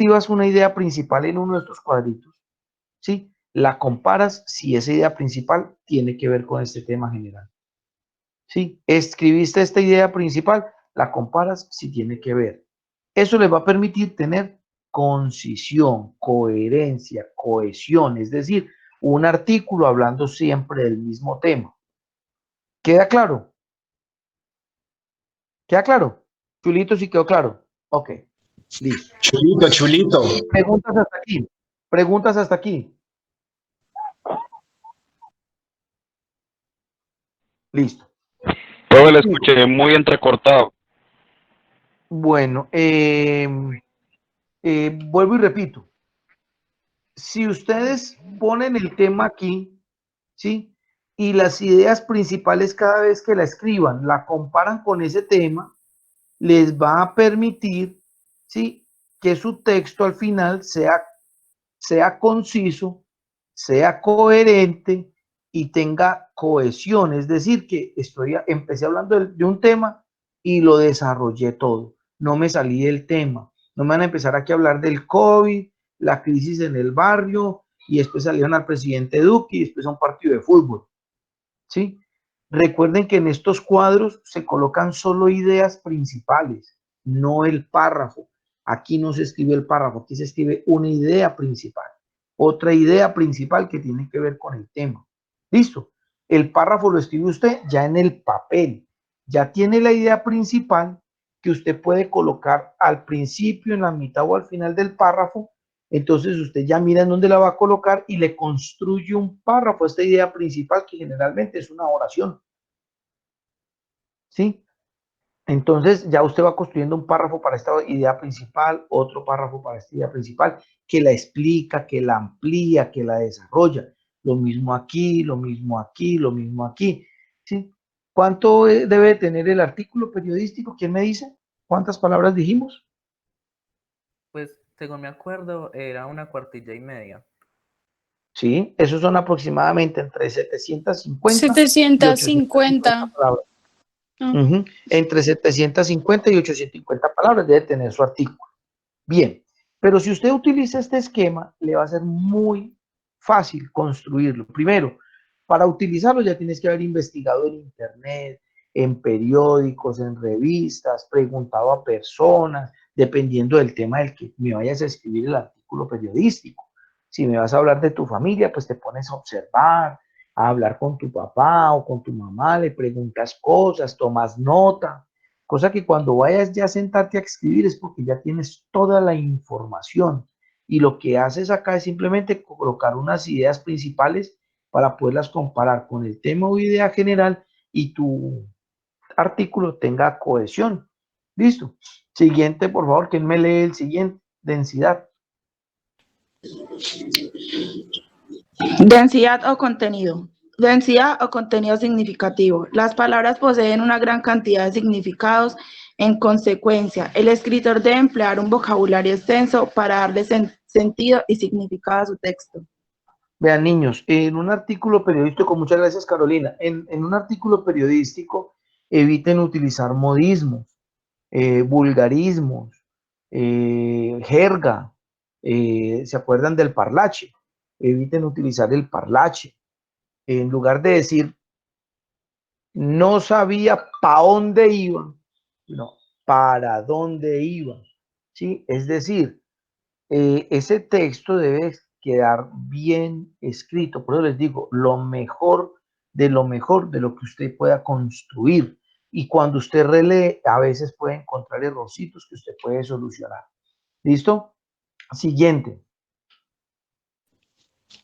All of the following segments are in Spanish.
escribas una idea principal en uno de estos cuadritos, ¿sí? La comparas si esa idea principal tiene que ver con este tema general. ¿Sí? Escribiste esta idea principal, la comparas si tiene que ver. Eso les va a permitir tener concisión, coherencia, cohesión, es decir, un artículo hablando siempre del mismo tema. ¿Queda claro? ¿Queda claro? Chulito, sí quedó claro. Ok, listo. Chulito, chulito. Preguntas hasta aquí. Preguntas hasta aquí. Listo. Todo lo escuché muy entrecortado. Bueno, vuelvo y repito. Si ustedes ponen el tema aquí, ¿sí? Y las ideas principales cada vez que la escriban, la comparan con ese tema, les va a permitir, ¿sí? Que su texto al final sea conciso, sea coherente y tenga cohesión. Es decir, que empecé hablando de un tema y lo desarrollé todo. No me salí del tema. No me van a empezar aquí a hablar del COVID, la crisis en el barrio, y después salieron al presidente Duque y después a un partido de fútbol. ¿Sí? Recuerden que en estos cuadros se colocan solo ideas principales, no el párrafo. Aquí no se escribe el párrafo, aquí se escribe una idea principal, otra idea principal que tiene que ver con el tema. ¿Listo? El párrafo lo escribe usted ya en el papel, ya tiene la idea principal que usted puede colocar al principio, en la mitad o al final del párrafo. Entonces usted ya mira en dónde la va a colocar y le construye un párrafo, esta idea principal que generalmente es una oración. ¿Sí? Entonces ya usted va construyendo un párrafo para esta idea principal, otro párrafo para esta idea principal, que la explica, que la amplía, que la desarrolla. Lo mismo aquí, lo mismo aquí, lo mismo aquí. ¿Sí? ¿Cuánto debe tener el artículo periodístico? ¿Quién me dice? ¿Cuántas palabras dijimos? Pues, según me acuerdo, era una cuartilla y media. Sí, esos son aproximadamente entre 750 y 850 750. palabras. Ah, Entre 750 y 850 palabras debe tener su artículo. Bien, pero si usted utiliza este esquema, le va a ser muy fácil construirlo. Primero, para utilizarlo ya tienes que haber investigado en internet, en periódicos, en revistas, preguntado a personas, dependiendo del tema del que me vayas a escribir el artículo periodístico. Si me vas a hablar de tu familia, pues te pones a observar, a hablar con tu papá o con tu mamá, le preguntas cosas, tomas nota, cosa que cuando vayas ya a sentarte a escribir es porque ya tienes toda la información y lo que haces acá es simplemente colocar unas ideas principales para poderlas comparar con el tema o idea general y tu artículo tenga cohesión. Listo. Siguiente, por favor, ¿quién me lee el siguiente? Densidad. Densidad o contenido. Densidad o contenido significativo. Las palabras poseen una gran cantidad de significados. En consecuencia, el escritor debe emplear un vocabulario extenso para darle sentido y significado a su texto. Vean, niños, en un artículo periodístico, muchas gracias Carolina, en un artículo periodístico eviten utilizar modismos, vulgarismos, jerga, ¿se acuerdan del parlache? Eviten utilizar el parlache. En lugar de decir, no sabía para dónde iban, no, para dónde iban, ¿sí? Es decir, ese texto debe quedar bien escrito. Por eso les digo, lo mejor de lo que usted pueda construir. Y cuando usted relee, a veces puede encontrar errorcitos que usted puede solucionar. ¿Listo? Siguiente.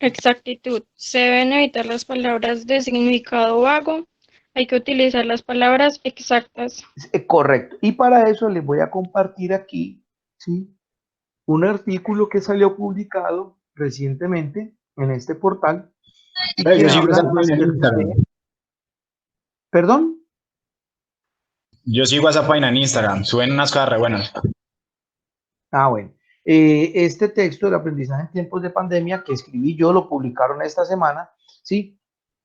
exactitud. Se deben evitar las palabras de significado vago. Hay que utilizar las palabras exactas. Correcto. Y para eso les voy a compartir aquí, ¿sí? Un artículo que salió publicado recientemente en este portal y que Yo sigo habla esa página en acerca Instagram. de... ¿Perdón? Yo sigo esa página en Instagram. Suben unas cosas re buenas. Ah, bueno. Este texto del aprendizaje en tiempos de pandemia que escribí yo, lo publicaron esta semana, ¿sí?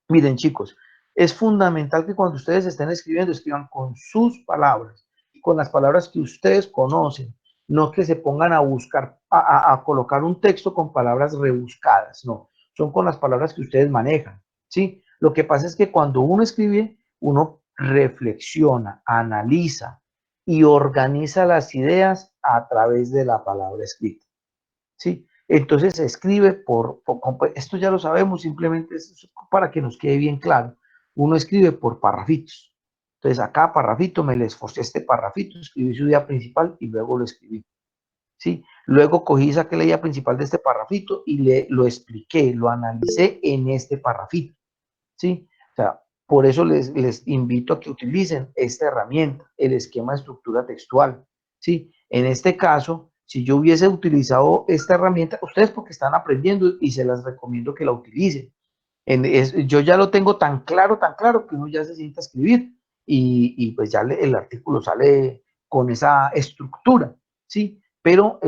Miren, chicos, es fundamental que cuando ustedes estén escribiendo, escriban con sus palabras, con las palabras que ustedes conocen. no que se pongan a buscar, a colocar un texto con palabras rebuscadas, no, son con las palabras que ustedes manejan, ¿sí? Lo que pasa es que cuando uno escribe, uno reflexiona, analiza y organiza las ideas a través de la palabra escrita, ¿sí? Entonces se escribe esto ya lo sabemos, simplemente es para que nos quede bien claro. Uno escribe por parrafitos. Entonces acá parrafito, me le esforcé este parrafito, escribí su idea principal y luego lo escribí, ¿sí? Luego cogí, saqué la idea principal de este parrafito y lo expliqué, lo analicé en este parrafito, ¿sí? O sea, por eso les invito a que utilicen esta herramienta, el esquema de estructura textual, ¿sí? En este caso, si yo hubiese utilizado esta herramienta, ustedes porque están aprendiendo y se las recomiendo que la utilicen. Yo ya lo tengo tan claro que uno ya se sienta a escribir y pues ya el artículo sale con esa estructura, ¿sí? Pero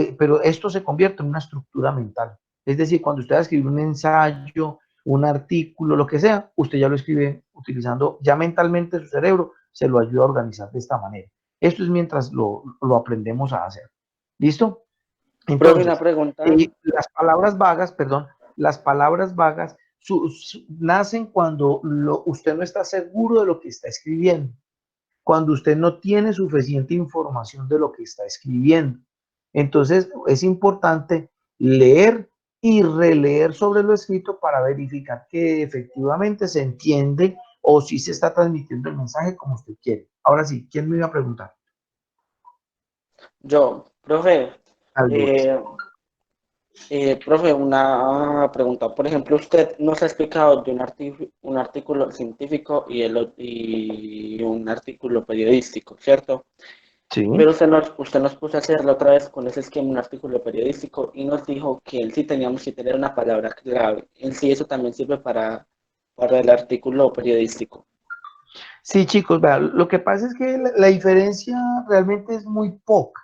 esto se convierte en una estructura mental. Es decir, cuando usted va a escribir un ensayo, un artículo, lo que sea, usted ya lo escribe utilizando, ya mentalmente su cerebro se lo ayuda a organizar de esta manera. Esto es mientras lo aprendemos a hacer. ¿Listo? Profe, una Entonces, pregunta. las palabras vagas, perdón, las palabras vagas nacen cuando usted no está seguro de lo que está escribiendo, cuando usted no tiene suficiente información de lo que está escribiendo. Entonces, es importante leer y releer sobre lo escrito para verificar que efectivamente se entiende o si se está transmitiendo el mensaje como usted quiere. Ahora sí, ¿quién me iba a preguntar? Yo, profe, Albores. eh, profe, una pregunta. Por ejemplo, usted nos ha explicado de un artículo científico y un artículo periodístico, ¿cierto? Sí. Pero usted nos puso a hacerlo otra vez con ese esquema, un artículo periodístico, y nos dijo que en sí teníamos que tener una palabra clave. En sí eso también sirve para el artículo periodístico. Sí, chicos, vean, lo que pasa es que la diferencia realmente es muy poca.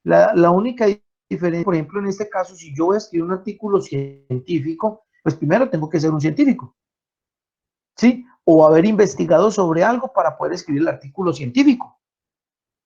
La única diferencia, por ejemplo, en este caso, si yo voy a escribir un artículo científico, pues primero tengo que ser un científico, ¿sí? O haber investigado sobre algo para poder escribir el artículo científico,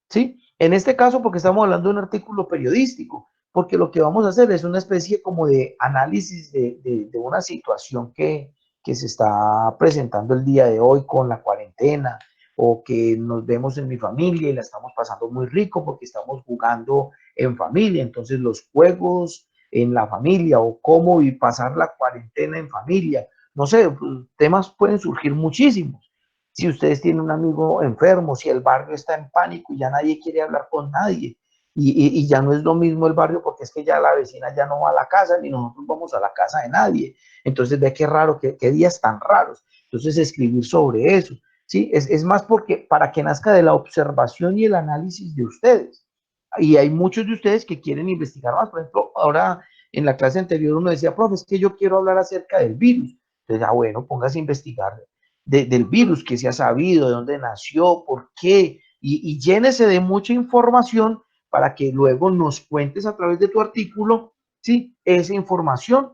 ¿sí? En este caso, porque estamos hablando de un artículo periodístico, porque lo que vamos a hacer es una especie como de análisis de una situación que se está presentando el día de hoy con la cuarentena, o que nos vemos en mi familia y la estamos pasando muy rico porque estamos jugando en familia, entonces los juegos en la familia o cómo y pasar la cuarentena en familia, no sé, temas pueden surgir muchísimos. Si ustedes tienen un amigo enfermo, si el barrio está en pánico y ya nadie quiere hablar con nadie, y ya no es lo mismo el barrio porque es que ya la vecina ya no va a la casa ni nosotros vamos a la casa de nadie. Entonces ve qué raro, qué días tan raros. Entonces escribir sobre eso, ¿sí? Es más porque para que nazca de la observación y el análisis de ustedes. Y hay muchos de ustedes que quieren investigar más. Por ejemplo, ahora en la clase anterior uno decía, profe, es que yo quiero hablar acerca del virus. Entonces, bueno, póngase a investigar del virus, que se ha sabido, de dónde nació, por qué, y llénese de mucha información para que luego nos cuentes a través de tu artículo, ¿sí? Esa información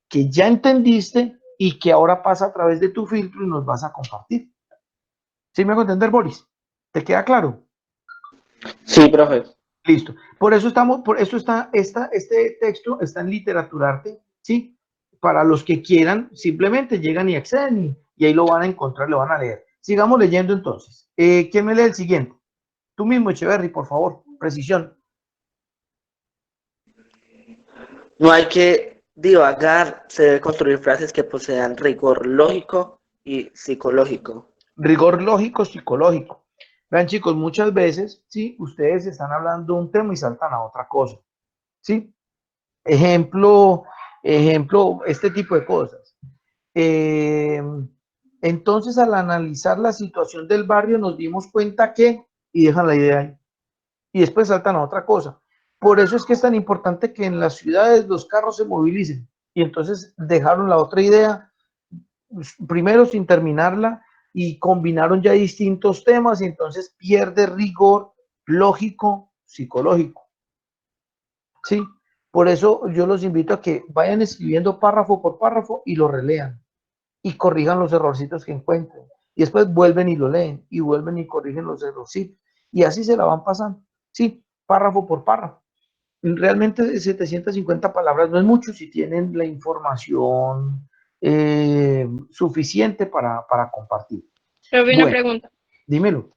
que ya entendiste y que ahora pasa a través de tu filtro y nos vas a compartir. ¿Sí me hago entender, Boris? ¿Te queda claro? Sí, profe. Listo. Por eso este texto está en Literaturarte, ¿sí? Para los que quieran, simplemente llegan y acceden y ahí lo van a encontrar, lo van a leer. Sigamos leyendo entonces. ¿Quién me lee el siguiente? Tú mismo, Echeverry, por favor, precisión. No hay que divagar, se debe construir frases que posean rigor lógico y psicológico. Rigor lógico, psicológico. Vean, chicos, muchas veces, ¿sí? Ustedes están hablando de un tema y saltan a otra cosa, ¿sí? Ejemplo, este tipo de cosas. Eh, entonces, al analizar la situación del barrio, nos dimos cuenta que, y dejan la idea ahí, y después saltan a otra cosa. Por eso es que es tan importante que en las ciudades los carros se movilicen. Y entonces dejaron la otra idea, primero sin terminarla, y combinaron ya distintos temas, y entonces pierde rigor lógico, psicológico. ¿Sí? Por eso yo los invito a que vayan escribiendo párrafo por párrafo y lo relean y corrijan los errorcitos que encuentren. Y después vuelven y lo leen y vuelven y corrigen los errorcitos. Y así se la van pasando, ¿sí? Párrafo por párrafo. Realmente 750 palabras no es mucho si tienen la información suficiente para compartir. Profe, una Bueno, pregunta. dímelo.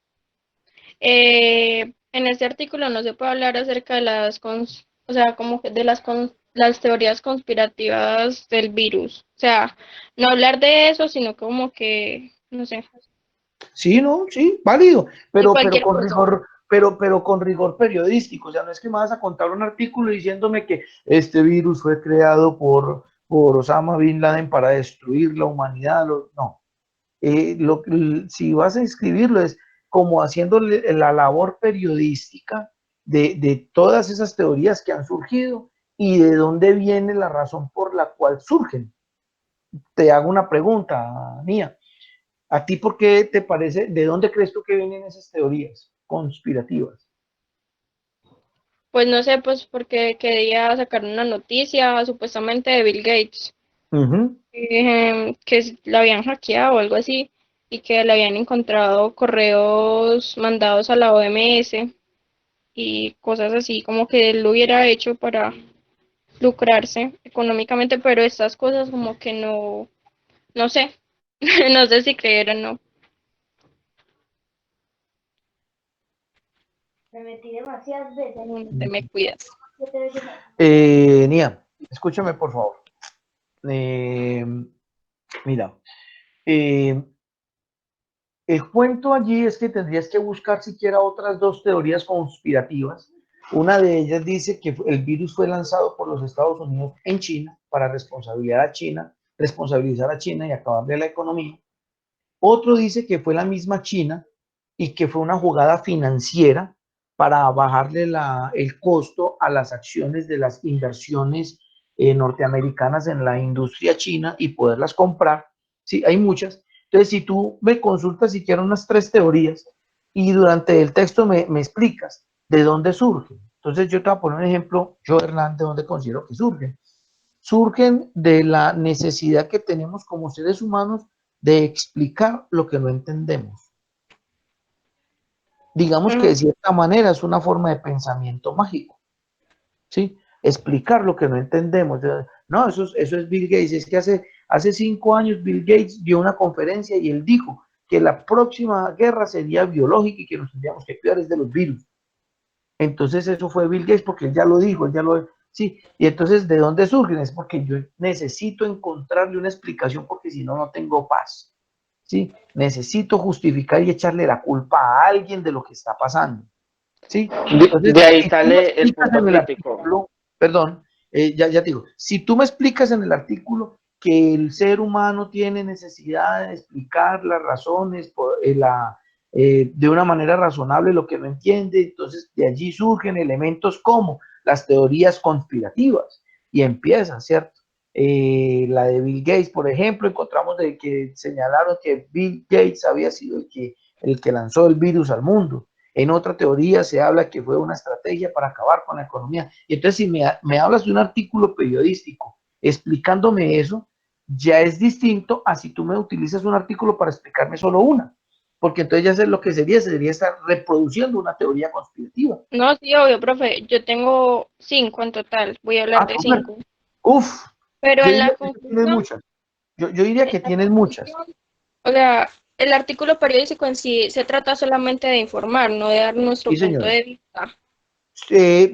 En este artículo no se puede hablar acerca de o sea, como que de las teorías conspirativas del virus. O sea, no hablar de eso, sino como que, no sé, Sí, no, sí, válido, de pero cualquier con cosa. rigor, pero con rigor periodístico. O sea, no es que me vas a contar un artículo diciéndome que este virus fue creado por Osama Bin Laden para destruir la humanidad. No. Si vas a escribirlo es como haciéndole la labor periodística de todas esas teorías que han surgido y de dónde viene la razón por la cual surgen. Te hago una pregunta, Mía. ¿A ti por qué te parece, de dónde crees tú que vienen esas teorías conspirativas? Pues no sé, pues porque quería sacar una noticia supuestamente de Bill Gates, Ujú. que la habían hackeado o algo así, y que le habían encontrado correos mandados a la OMS y cosas así, como que él lo hubiera hecho para lucrarse económicamente, pero estas cosas como que no, no sé, no sé si creer o no. Te me cuidas. Nia, escúchame por favor. Eh, mira, eh, el cuento allí es que tendrías que buscar siquiera otras dos teorías conspirativas. Una de ellas dice que el virus fue lanzado por los Estados Unidos en China para responsabilizar a China y acabar de la economía. Otro dice que fue la misma China y que fue una jugada financiera para bajarle el costo a las acciones de las inversiones norteamericanas en la industria china y poderlas comprar. Sí, hay muchas. Entonces, si tú me consultas siquiera unas tres teorías y durante el texto me explicas de dónde surgen. Entonces, yo te voy a poner un ejemplo, yo, Hernán, de dónde considero que surgen. Surgen de la necesidad que tenemos como seres humanos de explicar lo que no entendemos. Digamos que de cierta manera es una forma de pensamiento mágico, ¿sí? Explicar lo que no entendemos. No, eso es Bill Gates. Es que hace 5 años Bill Gates dio una conferencia y él dijo que la próxima guerra sería biológica y que nos tendríamos que cuidar de los virus. Entonces eso fue Bill Gates porque él ya lo dijo, sí, y entonces ¿de dónde surgen? Es porque yo necesito encontrarle una explicación porque si no, no tengo paz, ¿sí? Necesito justificar y echarle la culpa a alguien de lo que está pasando, ¿sí? Entonces, De ahí si tú me sale el explicas punto en el crítico. artículo, perdón, ya te digo, si tú me explicas en el artículo que el ser humano tiene necesidad de explicar las razones de una manera razonable lo que no entiende, entonces de allí surgen elementos como las teorías conspirativas y empieza, ¿cierto? La de Bill Gates, por ejemplo, encontramos de que señalaron que Bill Gates había sido el que lanzó el virus al mundo. En otra teoría se habla que fue una estrategia para acabar con la economía. Y entonces, si me hablas de un artículo periodístico explicándome eso, ya es distinto a si tú me utilizas un artículo para explicarme solo una. Porque entonces ya sé lo que sería estar reproduciendo una teoría conspirativa. No, sí, obvio, profe. Yo tengo 5 en total. Voy a hablar Ah, de súper. 5. Uf, Pero yo en la diría que tú tienes conclusión, muchas. Yo diría en que la tienes muchas. conclusión, o sea, el artículo periodístico en sí se trata solamente de informar, no de dar nuestro Sí, punto señora. de vista.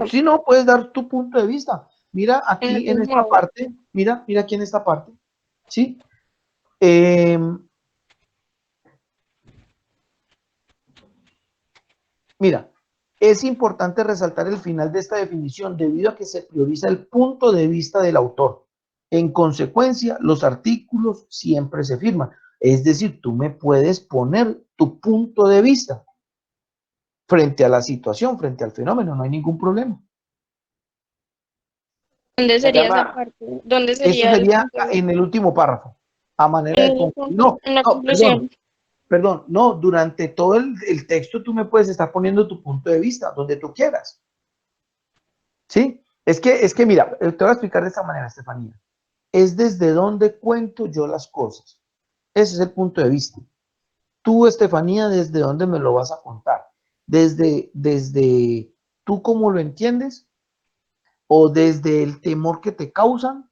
Sí, no, puedes dar tu punto de vista. Mira En el aquí en esta mismo, parte, mira aquí en esta parte, ¿sí? Eh, Mira, es importante resaltar el final de esta definición debido a que se prioriza el punto de vista del autor. En consecuencia, los artículos siempre se firman. Es decir, tú me puedes poner tu punto de vista frente a la situación, frente al fenómeno, no hay ningún problema. ¿dónde Se sería esa llama, parte? ¿Dónde Eso sería el sería punto de vista? en el último párrafo, a manera de concluir. No, En la no, perdón, conclusión. perdón, no, durante todo el texto tú me puedes estar poniendo tu punto de vista, donde tú quieras. ¿Sí? Es que mira, te voy a explicar de esta manera, Estefanía. Es desde donde cuento yo las cosas. Ese es el punto de vista. Tú, Estefanía, ¿desde dónde me lo vas a contar? Desde tú cómo lo entiendes o desde el temor que te causan,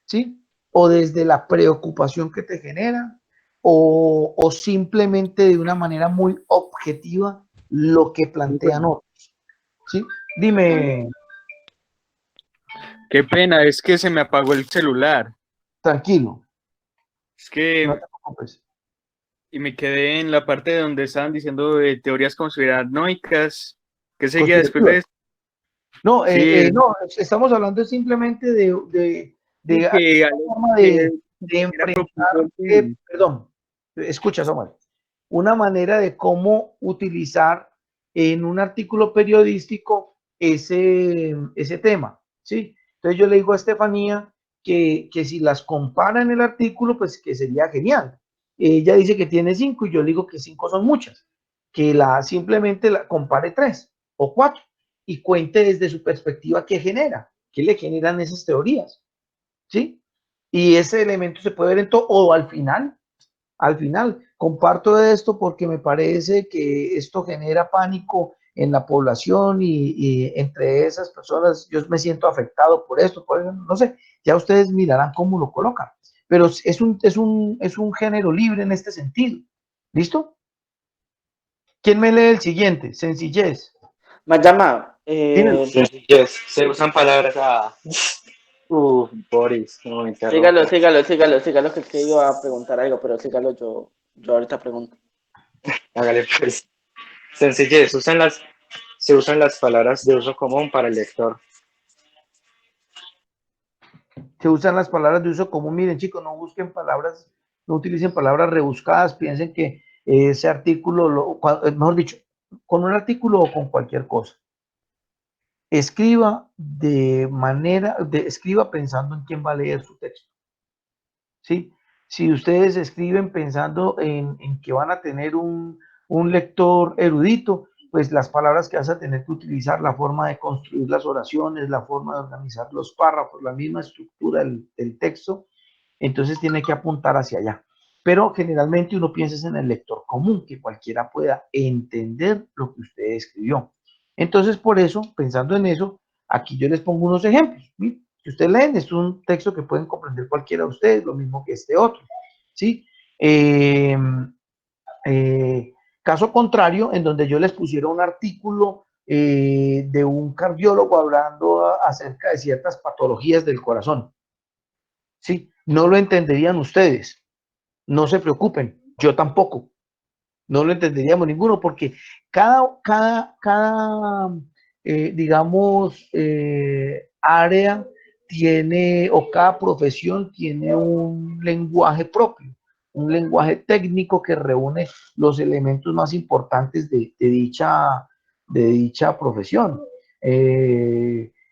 ¿sí? O desde la preocupación que te generan, o simplemente de una manera muy objetiva lo que plantean otros, ¿sí? Dime, Qué pena, es que se me apagó el celular. tranquilo, Es no que, te preocupes. y me quedé en la parte donde estaban diciendo de teorías conspiranoicas. ¿Qué seguía después de Conspirativas. eso? No, Sí, no, estamos hablando simplemente de que, alguna forma que de era enfrentar, propulsor de- perdón, escucha, Samuel, una manera de cómo utilizar en un artículo periodístico ese tema, ¿sí? Entonces yo le digo a Estefanía que si las compara en el artículo, pues que sería genial. Ella dice que tiene 5 y yo le digo que 5 son muchas, que simplemente la compare 3 o 4 y cuente desde su perspectiva qué genera, qué le generan esas teorías, ¿sí? Y ese elemento se puede ver en todo, o al final, comparto esto porque me parece que esto genera pánico en la población y entre esas personas yo me siento afectado por esto, por eso, no sé, ya ustedes mirarán cómo lo colocan, pero es un género libre en este sentido. ¿Listo? ¿Quién me lee el siguiente? Sencillez. Mayama, Dímelo. Sencillez. Se usan palabras a... Boris, no me sígalo, interrumpa. sígalo, sígalo, sígalo, que es que iba a preguntar algo, pero sígalo, yo ahorita pregunto. Hágale pues. Sencillez. Se usan las palabras de uso común para el lector. Se usan las palabras de uso común. Miren, chicos, no busquen palabras, no utilicen palabras rebuscadas, piensen que ese artículo, mejor dicho, con un artículo o con cualquier cosa. Escriba pensando en quién va a leer su texto, ¿sí? Si ustedes escriben pensando en que van a tener un lector erudito, pues las palabras que vas a tener que utilizar, la forma de construir las oraciones, la forma de organizar los párrafos, la misma estructura del texto, entonces tiene que apuntar hacia allá. Pero generalmente uno piensa en el lector común, que cualquiera pueda entender lo que usted escribió. Entonces, por eso, pensando en eso, aquí yo les pongo unos ejemplos. ¿Sí? Si ustedes leen, es un texto que pueden comprender cualquiera de ustedes, lo mismo que este otro. ¿Sí? Eh, caso contrario, en donde yo les pusiera un artículo de un cardiólogo hablando acerca de ciertas patologías del corazón. ¿Sí? No lo entenderían ustedes. No se preocupen, yo tampoco. No lo entenderíamos ninguno porque cada digamos, área tiene, o cada profesión tiene un lenguaje propio, un lenguaje técnico que reúne los elementos más importantes de dicha profesión.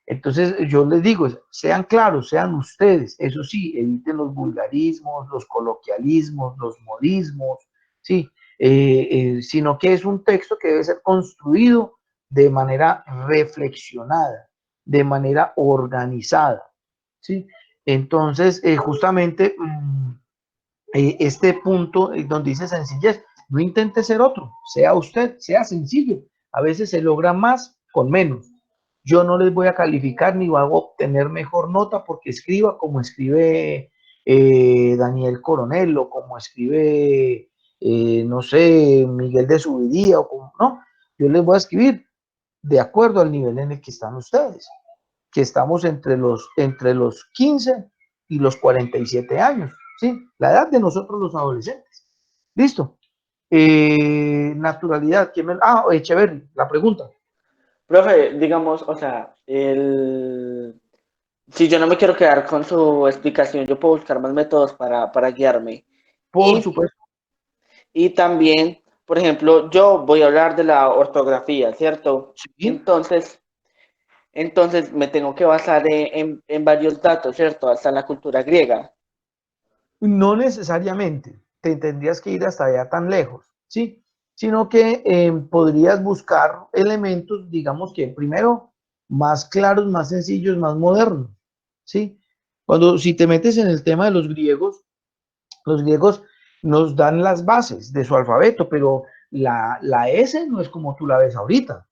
Entonces yo les digo, sean claros, sean ustedes, eso sí, eviten los vulgarismos, los coloquialismos, los modismos, sí, sino que es un texto que debe ser construido de manera reflexionada, de manera organizada, ¿sí? Entonces, justamente este punto donde dice sencillez, no intente ser otro, sea usted, sea sencillo. A veces se logra más con menos. Yo no les voy a calificar ni voy a obtener mejor nota porque escriba como escribe Daniel Coronel o como escribe, no sé, Miguel de Subidía o como, no, yo les voy a escribir de acuerdo al nivel en el que están ustedes, que estamos entre los 15 y los 47 años, ¿sí? La edad de nosotros los adolescentes. Listo. Naturalidad, ¿quién me... Echeverry, la pregunta. Profe, digamos, o sea, si yo no me quiero quedar con su explicación, yo puedo buscar más métodos para guiarme. Por Y, supuesto. y también, por ejemplo, yo voy a hablar de la ortografía, ¿cierto? Sí, Entonces me tengo que basar en varios datos, ¿cierto? Hasta en la cultura griega. no necesariamente te tendrías que ir hasta allá tan lejos, ¿sí? Sino que podrías buscar elementos, digamos que primero, más claros, más sencillos, más modernos, ¿sí? Si te metes en el tema de los griegos nos dan las bases de su alfabeto, pero la S no es como tú la ves ahorita,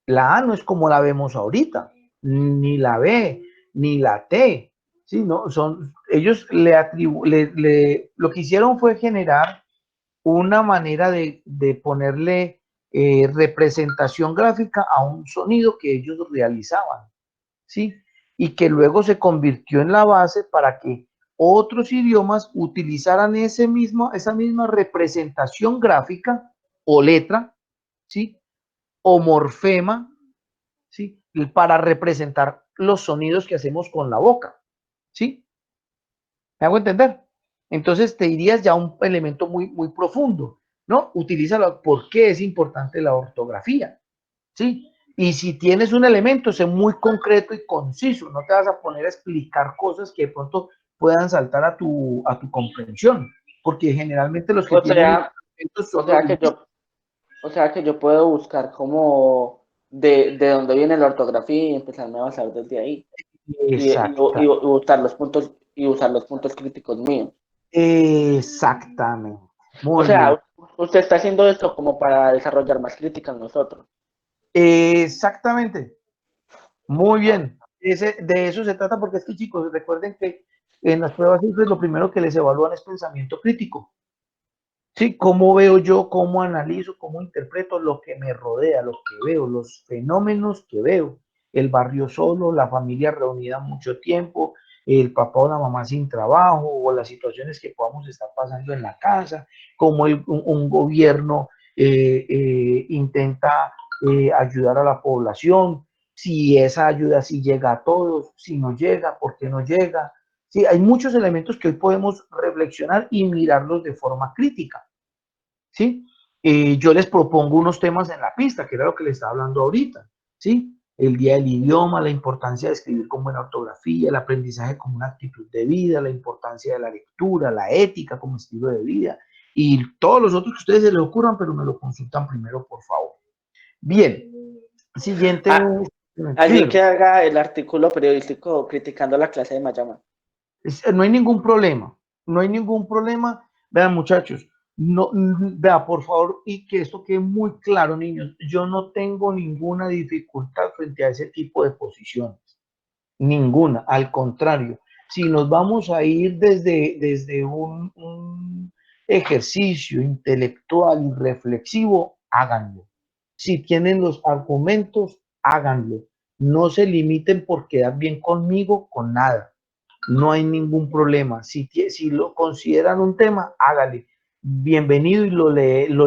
la A no es como la vemos ahorita, ni la B, ni la T, ¿sí? No, ellos lo que hicieron fue generar una manera de ponerle representación gráfica a un sonido que ellos realizaban, ¿sí? Y que luego se convirtió en la base para que otros idiomas utilizaran esa misma representación gráfica o letra, ¿sí? O morfema, ¿sí? Para representar los sonidos que hacemos con la boca, ¿sí? ¿Me hago entender? Entonces te dirías ya un elemento muy profundo, ¿no? Utilízalo. ¿Por qué es importante la ortografía? ¿Sí? Y si tienes un elemento, sé muy concreto y conciso, no te vas a poner a explicar cosas que de pronto puedan saltar a tu comprensión, porque generalmente los que O tienen sea, elementos o son los sea que lingüistas. yo, o sea que yo puedo buscar como de dónde viene la ortografía y empezarme a basar desde ahí. Y Exacta, usar los puntos críticos míos. exactamente. O Muy bien. sea, usted está haciendo esto como para desarrollar más crítica en nosotros. Exactamente. Muy bien. De eso se trata porque es que, chicos, recuerden que en las pruebas simples lo primero que les evalúan es pensamiento crítico. Sí, cómo veo yo, cómo analizo, cómo interpreto lo que me rodea, lo que veo, los fenómenos que veo. El barrio solo, la familia reunida mucho tiempo, el papá o la mamá sin trabajo, o las situaciones que podamos estar pasando en la casa, cómo un gobierno intenta ayudar a la población, si esa ayuda sí llega a todos, si no llega, por qué no llega. Sí, hay muchos elementos que hoy podemos reflexionar y mirarlos de forma crítica. ¿Sí? Yo les propongo unos temas en la pista, que era lo que les estaba hablando ahorita, ¿sí? El día del idioma, la importancia de escribir con buena ortografía, el aprendizaje como una actitud de vida, la importancia de la lectura, la ética como estilo de vida, y todos los otros que a ustedes se les ocurran, pero me lo consultan primero, por favor. Bien, siguiente. Alguien Dímelo. que haga el artículo periodístico criticando la clase de Mayama. No hay ningún problema, no hay ningún problema. Vean, muchachos, no, vea, por favor, y que esto quede muy claro, niños, yo no tengo ninguna dificultad frente a ese tipo de posiciones, ninguna, al contrario, si nos vamos a ir desde un ejercicio intelectual y reflexivo, háganlo. Si tienen los argumentos, háganlo. No se limiten por quedar bien conmigo con nada. No hay ningún problema. Si lo consideran un tema, hágale. Bienvenido y lo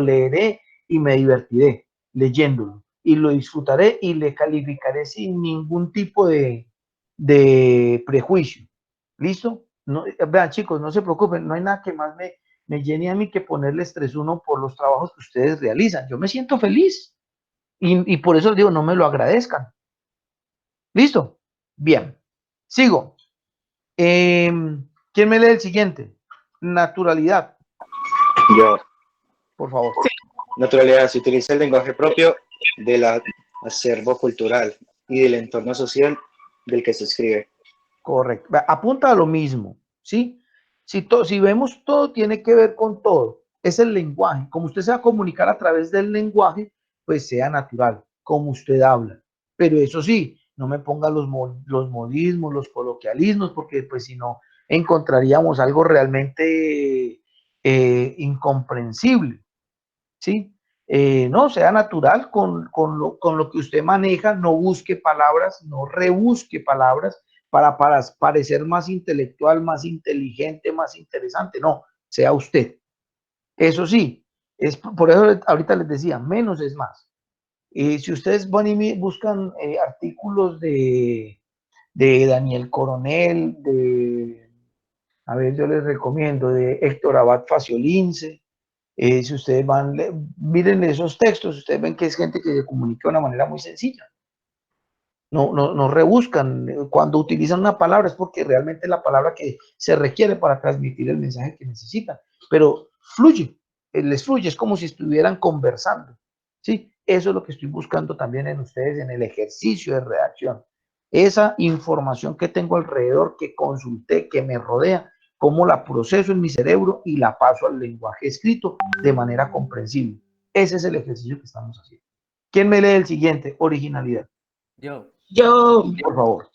leeré y me divertiré leyéndolo. Y lo disfrutaré y le calificaré sin ningún tipo de prejuicio. ¿Listo? No, vean, chicos, no se preocupen, no hay nada que más me llene a mí que ponerles 3-1 por los trabajos que ustedes realizan. Yo me siento feliz y por eso les digo, no me lo agradezcan. ¿Listo? Bien. Sigo. ¿Quién me lee el siguiente? Naturalidad, Yo, por favor. naturalidad, se utiliza el lenguaje propio del acervo cultural y del entorno social del que se escribe. Correcto. Apunta a lo mismo, ¿sí? Si vemos todo, tiene que ver con todo. Es el lenguaje. Como usted se va a comunicar a través del lenguaje, pues sea natural, como usted habla. Pero eso sí, no me ponga los modismos, los coloquialismos, porque pues si no, encontraríamos algo realmente incomprensible, ¿sí? No, sea natural con lo que usted maneja, no busque palabras, no rebusque palabras para parecer más intelectual, más inteligente, más interesante, no, sea usted. Eso sí, por eso ahorita les decía, menos es más. Si ustedes van y buscan artículos de Daniel Coronel, a ver, yo les recomiendo, de Héctor Abad Faciolince. Si ustedes miren esos textos, ustedes ven que es gente que se comunica de una manera muy sencilla. No rebuscan. Cuando utilizan una palabra es porque realmente es la palabra que se requiere para transmitir el mensaje que necesitan. Pero fluye, les fluye, es como si estuvieran conversando. ¿Sí? Eso es lo que estoy buscando también en ustedes en el ejercicio de redacción. Esa información que tengo alrededor, que consulté, que me rodea, cómo la proceso en mi cerebro y la paso al lenguaje escrito de manera comprensible. Ese es el ejercicio que estamos haciendo. ¿Quién me lee el siguiente? Originalidad. Yo. Yo, Por favor.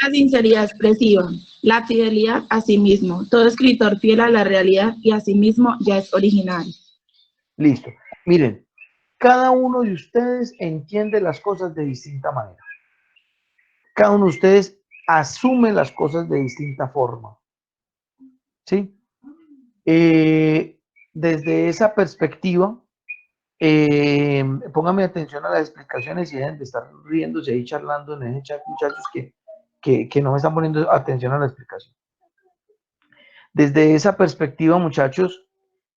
la sinceridad expresiva, la fidelidad a sí mismo. Todo escritor fiel a la realidad y a sí mismo ya es original. Listo. Miren, cada uno de ustedes entiende las cosas de distinta manera. Cada uno de ustedes asume las cosas de distinta forma. ¿Sí? Desde esa perspectiva, pónganme atención a las explicaciones y dejen de estar riéndose ahí charlando en ese chat, muchachos, que no me están poniendo atención a la explicación. Desde esa perspectiva, muchachos,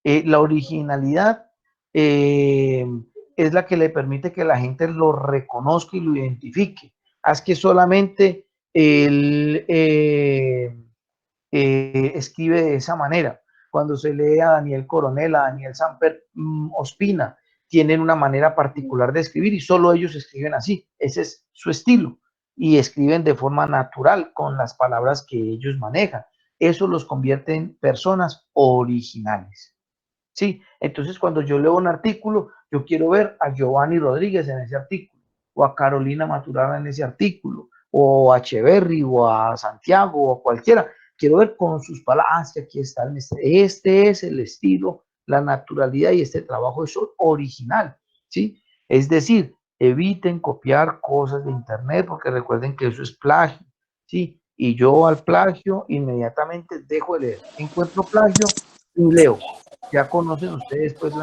la originalidad es la que le permite que la gente lo reconozca y lo identifique. Haz que solamente él escribe de esa manera. Cuando se lee a Daniel Coronel, a Daniel Samper Ospina, tienen una manera particular de escribir y solo ellos escriben así. Ese es su estilo y escriben de forma natural con las palabras que ellos manejan. Eso los convierte en personas originales. ¿Sí? Entonces, cuando yo leo un artículo, yo quiero ver a Giovanni Rodríguez en ese artículo, o a Carolina Maturana en ese artículo, o a Echeverry, o a Santiago, o a cualquiera. Quiero ver con sus palabras, que aquí está, este es el estilo, la naturalidad y este trabajo es original, ¿sí? Es decir, eviten copiar cosas de internet, porque recuerden que eso es plagio, ¿sí? Y yo al plagio inmediatamente dejo de leer. Encuentro plagio y leo. Ya conocen ustedes pues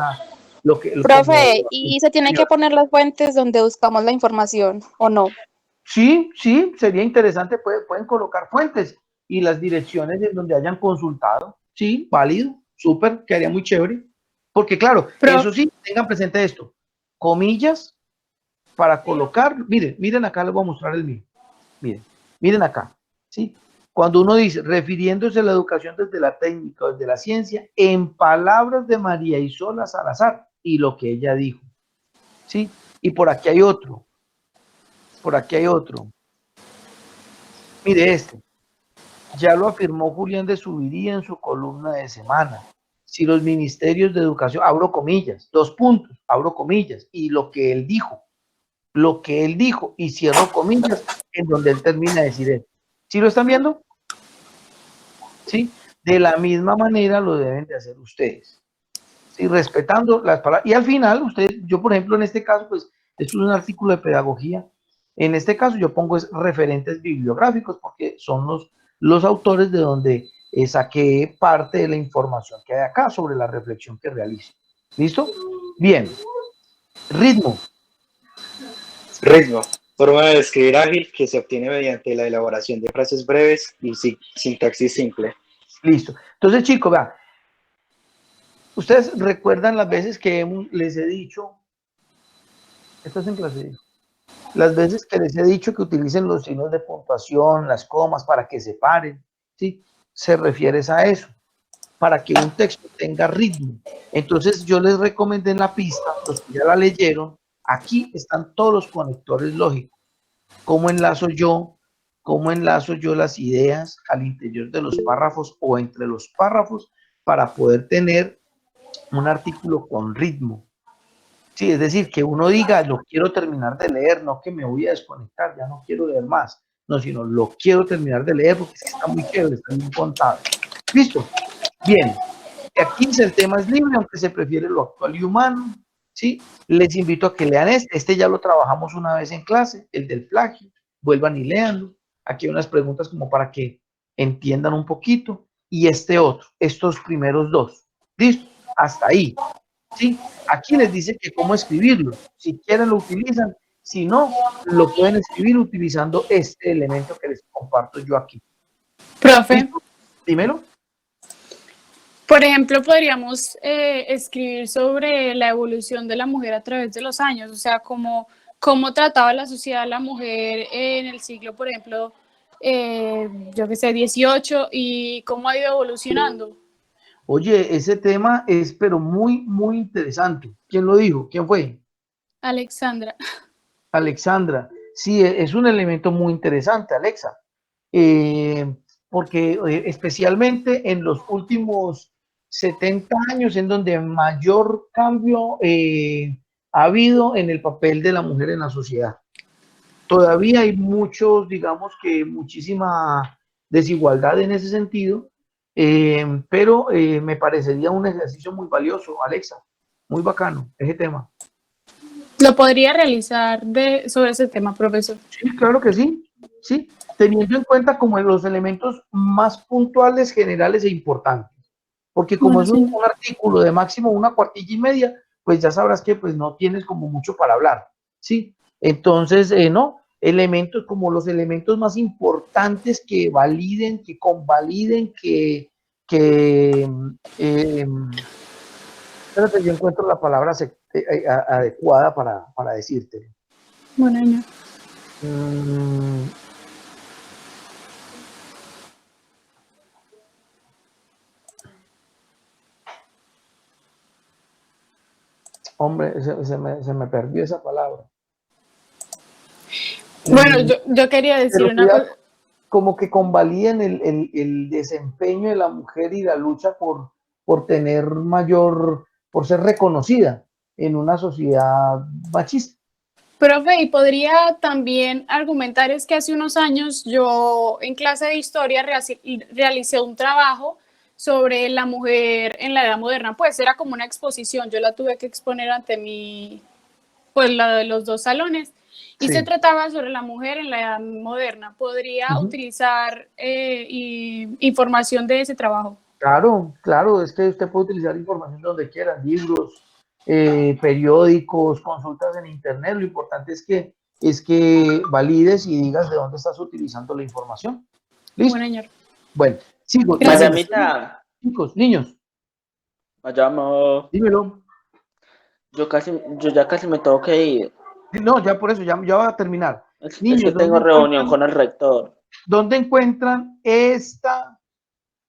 lo que Profe, ¿y se tienen que poner las fuentes donde buscamos la información o no? Sí, sería interesante, pueden colocar fuentes y las direcciones en donde hayan consultado. Sí, válido, súper, quedaría muy chévere. Porque claro, eso sí, tengan presente esto, comillas para colocar, miren acá les voy a mostrar el mío. Miren acá, ¿sí? Cuando uno dice, refiriéndose a la educación desde la técnica o desde la ciencia, en palabras de María Isola Salazar y lo que ella dijo, ¿sí? Y por aquí hay otro, mire este, ya lo afirmó Julián de Subiría en su columna de semana, si los ministerios de educación, abro comillas, 2 puntos, abro comillas, y lo que él dijo, y cierro comillas, en donde él termina de decir esto. ¿Sí lo están viendo? ¿Sí? De la misma manera lo deben de hacer ustedes, ¿sí? Respetando las palabras. Y al final, ustedes, yo por ejemplo en este caso, pues esto es un artículo de pedagogía, en este caso yo pongo referentes bibliográficos porque son los autores de donde saqué parte de la información que hay acá sobre la reflexión que realizo. ¿Listo? Bien. Ritmo. Ritmo. Forma de escribir ágil que se obtiene mediante la elaboración de frases breves y sintaxis simple. Listo. Entonces, chicos, vean, ustedes recuerdan las veces que les he dicho, estás en clase, las veces que les he dicho que utilicen los signos de puntuación, las comas para que se paren, ¿sí? Se refiere a eso, para que un texto tenga ritmo. Entonces yo les recomendé en la pista, los que ya la leyeron, aquí están todos los conectores lógicos. ¿Cómo enlazo yo las ideas al interior de los párrafos o entre los párrafos para poder tener un artículo con ritmo? Sí, es decir, que uno diga, lo quiero terminar de leer, no que me voy a desconectar, ya no quiero leer más, no, sino lo quiero terminar de leer porque es que está muy chévere, está bien contado. ¿Listo? Bien, aquí el tema es libre, aunque se prefiere lo actual y humano, ¿sí? Les invito a que lean este ya lo trabajamos una vez en clase, el del plagio, vuelvan y leanlo. Aquí hay unas preguntas como para que entiendan un poquito, y este otro, estos primeros dos. ¿Listo? Hasta ahí. ¿Sí? Aquí les dice que cómo escribirlo. Si quieren lo utilizan, si no, lo pueden escribir utilizando este elemento que les comparto yo aquí. Profe. ¿Listo? Dímelo. Por ejemplo, podríamos escribir sobre la evolución de la mujer a través de los años, o sea, cómo trataba la sociedad a la mujer en el siglo, por ejemplo, yo que sé, 18 y cómo ha ido evolucionando. Oye, ese tema es pero muy, muy interesante. ¿Quién lo dijo? ¿Quién fue? Alexandra. Alexandra. Sí, es un elemento muy interesante, Alexa. Porque especialmente en los últimos 70 años, en donde mayor cambio ha habido en el papel de la mujer en la sociedad. Todavía hay muchos, digamos que muchísima desigualdad en ese sentido, pero me parecería un ejercicio muy valioso, Alexa, muy bacano ese tema. Lo podría realizar sobre ese tema, profesor. Sí, claro que sí, sí, teniendo en cuenta como los elementos más puntuales, generales e importantes, porque como Bueno, es un señor. artículo de máximo una cuartilla y media, pues ya sabrás que pues no tienes como mucho para hablar, ¿sí? Entonces, no, elementos como los elementos más importantes que validen, que convaliden, espérate, yo encuentro la palabra adecuada para decirte. Bueno, señor. Hombre, se me perdió esa palabra. Bueno, yo quería decir Pero una cosa. como que convaliden el desempeño de la mujer y la lucha por tener por ser reconocida en una sociedad machista. Profe, y podría también argumentar, es que hace unos años yo en clase de historia realicé un trabajo sobre la mujer en la edad moderna, pues era como una exposición, yo la tuve que exponer ante pues la de los dos salones, y Sí. se trataba sobre la mujer en la edad moderna. ¿Podría utilizar información de ese trabajo? Claro, claro, es que usted puede utilizar información donde quiera, libros, periódicos, consultas en internet. Lo importante es que valides y digas de dónde estás utilizando la información. ¿Listo? Bueno, señor. Bueno, sigo. Mayamita, Chicos, niños, Mayamo, dímelo. yo ya casi me tengo que ir. No, ya por eso, ya va a terminar. Es Niños, que tengo reunión con el rector. ¿dónde encuentran esta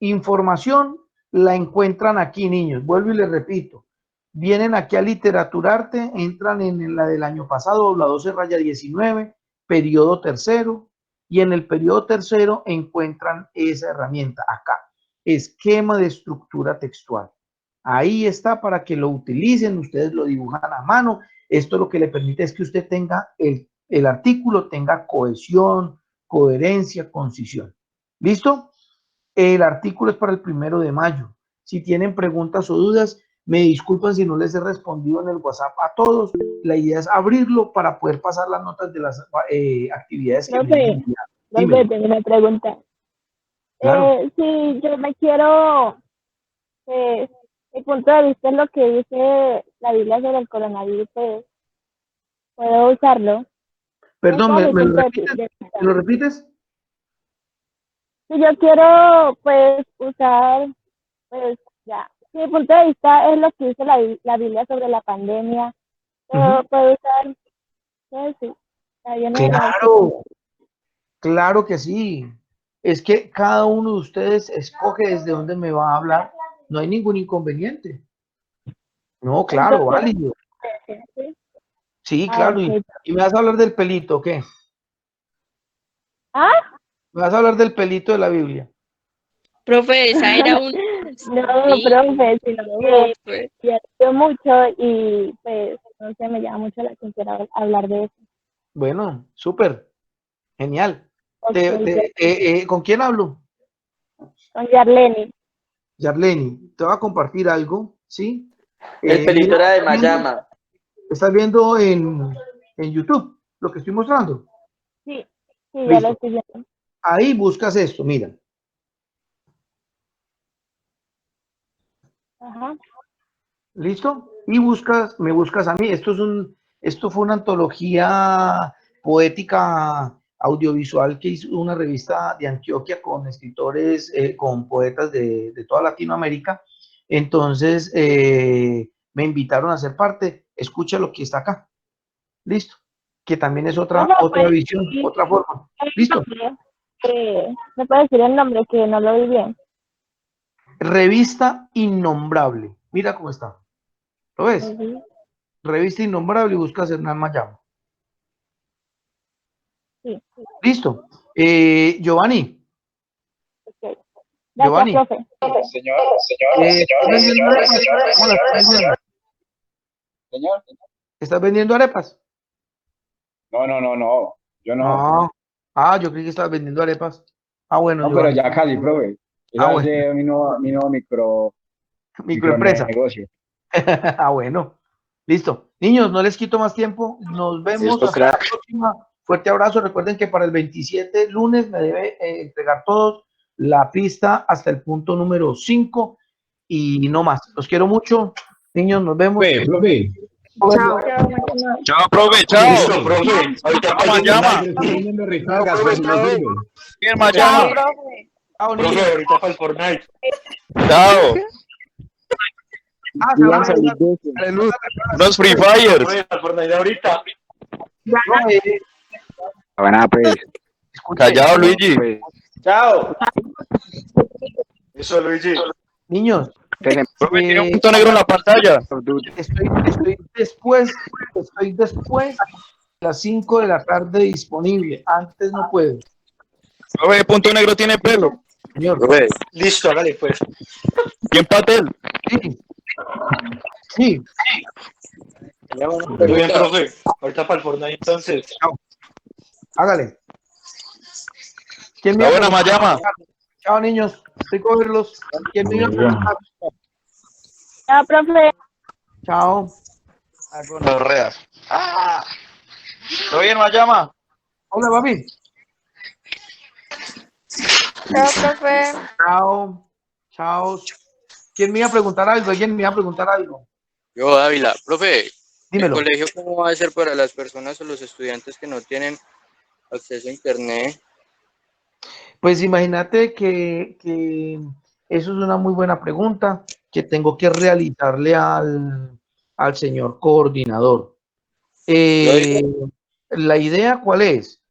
información? La encuentran aquí, niños. Vuelvo y les repito. Vienen aquí a Literaturarte, entran en la del año pasado, la 12-19, periodo tercero, y en el periodo tercero encuentran esa herramienta acá, esquema de estructura textual. Ahí está para que lo utilicen, ustedes lo dibujan a mano. Esto lo que le permite es que usted tenga el artículo, tenga cohesión, coherencia, concisión. ¿Listo? El artículo es para el 1 de mayo. Si tienen preguntas o dudas, me disculpan si no les he respondido en el WhatsApp a todos. La idea es abrirlo para poder pasar las notas de las actividades que me han enviado. Profe, tengo una pregunta. Claro. Si yo me quiero, mi punto de vista es lo que dice la Biblia sobre el coronavirus, pues, ¿puedo usarlo? Perdón, ¿me lo repites? Si yo quiero, pues, usar, pues, ya. Si mi punto de vista es lo que dice la Biblia sobre la pandemia, ¿puedo usar? Pues, sí. Claro, claro que sí. Es que cada uno de ustedes escoge desde dónde me va a hablar. No hay ningún inconveniente. No, claro, válido. Sí, claro. ¿Y me vas a hablar del pelito o qué? ¿Ah? ¿Me vas a hablar del pelito de la Biblia? Profe, esa era un... No, Sí, profe, sino que profe. ya estudio mucho y pues no sé, me llama mucho la atención hablar de eso. Bueno, súper, genial. Okay, ¿Con quién hablo? con Yarleni. Yarleni, te voy a compartir algo, ¿sí? El pelito era de Mayama. ¿Estás viendo en YouTube lo que estoy mostrando? Sí, ya Listo. lo estoy viendo. Ahí buscas esto, mira. Ajá. ¿Listo? Y me buscas a mí. Esto fue una antología poética audiovisual que hizo una revista de Antioquia con escritores, con poetas de toda Latinoamérica. Entonces, me invitaron a ser parte. Escucha lo que está acá. ¿Listo? Que también es otra visión, otra forma. ¿Listo? ¿Me puede decir el nombre que no lo vi bien? Revista Innombrable. Mira cómo está. ¿Lo ves? Revista Innombrable y buscas Hernán Mayamo. Sí. Listo. Giovanni. Okay. Gracias, Giovanni. profe. Señor. ¿Estás vendiendo arepas? No. Yo no. No. Ah, yo creí que estabas vendiendo arepas. Ah, bueno, No, pero Giovanni. ya casi, profe. Eso Ah, es de mi nuevo Microempresa. micronegocio. Ah, bueno. Listo. Niños, no les quito más tiempo. Nos vemos Listo, hasta la crack. próxima. Fuerte abrazo. Recuerden que para el 27 lunes me debe entregar todos la pista hasta el punto número 5 y no más. Los quiero mucho. Niños, nos vemos. Profe. Chao. Chao, profe, chao. Listo, profe. Ahorita Llama. Recargas, profe, chao. Bien, llama. Chao, Profe, niños. ahorita para el Fortnite. Chao. Ah, saludos. Los Free Fires. Profe, para el Fortnite ahorita. Profe, Buena, pues. escuche. Callado, Luigi. Chao. Eso, Luigi. Niños, Profe, tiene un punto negro en la pantalla. estoy después de las 5 de la tarde disponible. Antes no puedo. Profe, punto negro tiene pelo. Señor. Profe, Listo, hágale pues. ¿quién patel? Sí. Sí. Muy bien, profe. Ahorita para el Fortnite entonces. Hágale. ¿Quién La buena más llama. Chao, niños. Rico verlos. ¿Quién me iba a preguntar? Chao, profe. Chao. Gonorrea. ¿Todo bien, Mayama? Hola, papi. Chao, profe. Chao. Chao. ¿Quién me iba a preguntar algo? ¿Quién me iba a preguntar algo? Yo, Ávila, profe, Dímelo. ¿el colegio cómo va a ser para las personas o los estudiantes que no tienen acceso a internet? Pues imagínate que eso es una muy buena pregunta que tengo que realizarle al señor coordinador. La idea, ¿cuál es?